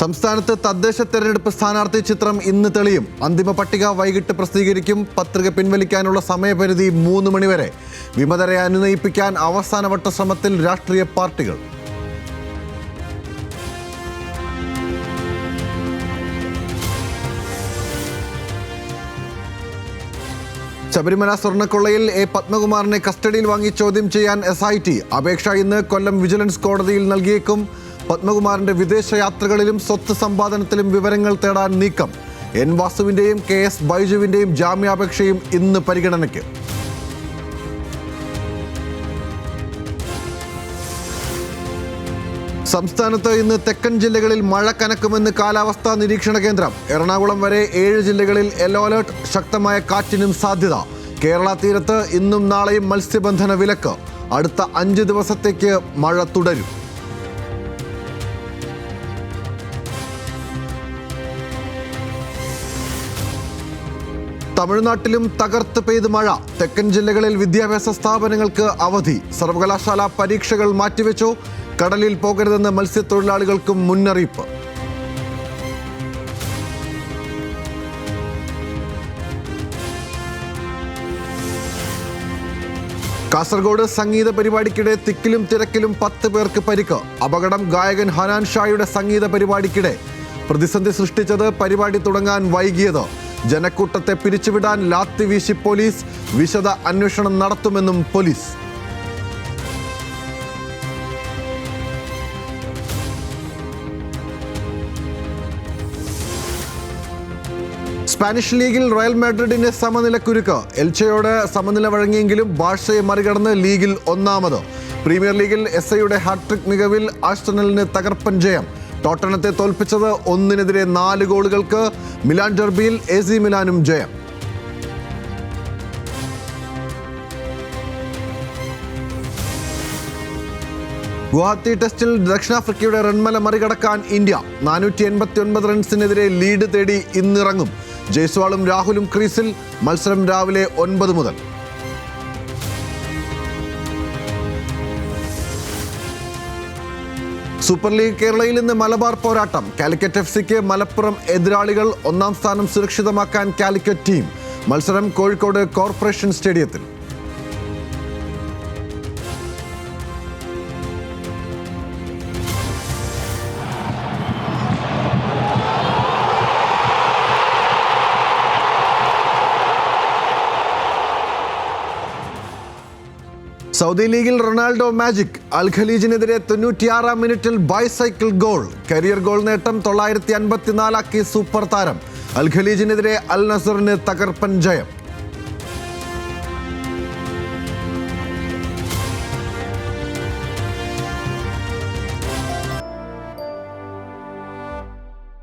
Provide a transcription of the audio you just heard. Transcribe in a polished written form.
സംസ്ഥാനത്ത് തദ്ദേശ തെരഞ്ഞെടുപ്പ് സ്ഥാനാർത്ഥി ചിത്രം ഇന്ന് തെളിയും. അന്തിമ പട്ടിക വൈകിട്ട് പ്രസിദ്ധീകരിക്കും. പത്രിക പിൻവലിക്കാനുള്ള സമയപരിധി 3 മണി വരെ. വിമതരെ അനുനയിപ്പിക്കാൻ അവസാനവട്ട ശ്രമത്തിൽ രാഷ്ട്രീയ പാർട്ടികൾ. ശബരിമല സ്വർണ്ണക്കൊള്ളയിൽ എ പത്മകുമാറിനെ കസ്റ്റഡിയിൽ വാങ്ങി ചോദ്യം ചെയ്യാൻ SIT അപേക്ഷ ഇന്ന് കൊല്ലം വിജിലൻസ് കോടതിയിൽ നൽകിയേക്കും. പത്മകുമാറിന്റെ വിദേശയാത്രകളിലും സ്വത്ത് സമ്പാദനത്തിലും വിവരങ്ങൾ തേടാൻ നീക്കം. N വാസുവിന്റെയും KS ബൈജുവിന്റെയും ജാമ്യാപേക്ഷയും ഇന്ന് പരിഗണനയ്ക്ക്. സംസ്ഥാനത്ത് ഇന്ന് തെക്കൻ ജില്ലകളിൽ മഴ കനക്കുമെന്ന് കാലാവസ്ഥാ നിരീക്ഷണ കേന്ദ്രം. എറണാകുളം വരെ 7 ജില്ലകളിൽ യെല്ലോ അലേർട്ട്. ശക്തമായ കാറ്റിനും സാധ്യത. കേരള തീരത്ത് ഇന്നും നാളെയും മത്സ്യബന്ധന വിലക്ക്. അടുത്ത 5 ദിവസത്തേക്ക് മഴ തുടരും. തമിഴ്നാട്ടിലും തകർത്ത് പെയ്ത് മഴ. തെക്കൻ ജില്ലകളിൽ വിദ്യാഭ്യാസ സ്ഥാപനങ്ങൾക്ക് അവധി. സർവകലാശാല പരീക്ഷകൾ മാറ്റിവെച്ചു. കടലിൽ പോകരുതെന്ന് മത്സ്യത്തൊഴിലാളികൾക്കും മുന്നറിയിപ്പ്. കാസർഗോഡ് സംഗീത പരിപാടിക്കിടെ തിക്കിലും തിരക്കിലും 10 പേർക്ക് പരിക്ക്. അപകടം ഗായകൻ ഹനാൻ ഷായുടെ സംഗീത പരിപാടിക്കിടെ. പ്രതിസന്ധി സൃഷ്ടിച്ചത് പരിപാടി തുടങ്ങാൻ വൈകിയത്. ജനക്കൂട്ടത്തെ പിരിച്ചുവിടാൻ ലാത്തി വീശി പോലീസ്. വിശദ അന്വേഷണം നടത്തുമെന്നും പോലീസ്. സ്പാനിഷ് ലീഗിൽ റയൽ മാഡ്രിഡിന്റെ സമനിലക്കുരുക്ക്. എൽച്ചയോട് സമനില വഴങ്ങിയെങ്കിലും ബാഴ്സയെ മറികടന്ന് ലീഗിൽ ഒന്നാമത്. പ്രീമിയർ ലീഗിൽ എസ്ഐയുടെ ഹാട്രിക് മികവിൽ ആഴ്സണലിന് തകർപ്പൻ ജയം. ടോട്ടനത്തെ തോൽപ്പിച്ചത് 1-നെതിരെ 4 ഗോളുകൾക്ക്. മിലാൻ ഡെർബിയിൽ AC മിലാനും ജയം. ഗുവാഹത്തി ടെസ്റ്റിൽ ദക്ഷിണാഫ്രിക്കയുടെ റൺമല മറികടക്കാൻ ഇന്ത്യ. 489 റൺസിനെതിരെ ലീഡ് തേടി ഇന്നിറങ്ങും. ജയ്സ്വാളും രാഹുലും ക്രീസിൽ. മത്സരം രാവിലെ 9 മുതൽ. സൂപ്പർ ലീഗ് കേരളയിൽ ഇന്ന് മലബാർ പോരാട്ടം. കാലിക്കറ്റ് FCക്ക് മലപ്പുറം എതിരാളികൾ. 1-ാം സ്ഥാനം സുരക്ഷിതമാക്കാൻ കാലിക്കറ്റ് ടീം. മത്സരം കോഴിക്കോട് കോർപ്പറേഷൻ സ്റ്റേഡിയത്തിൽ. സൗദി ലീഗിൽ റൊണാൾഡോ മാജിക്. അൽ ഖലീജിനെതിരെ 96-ാം മിനിറ്റിൽ ബൈസൈക്കിൾ ഗോൾ. കരിയർ ഗോൾ നേട്ടം 954 സൂപ്പർ താരം. അൽ ഖലീജിനെതിരെ അൽ നസറിന് തകർപ്പൻ ജയം.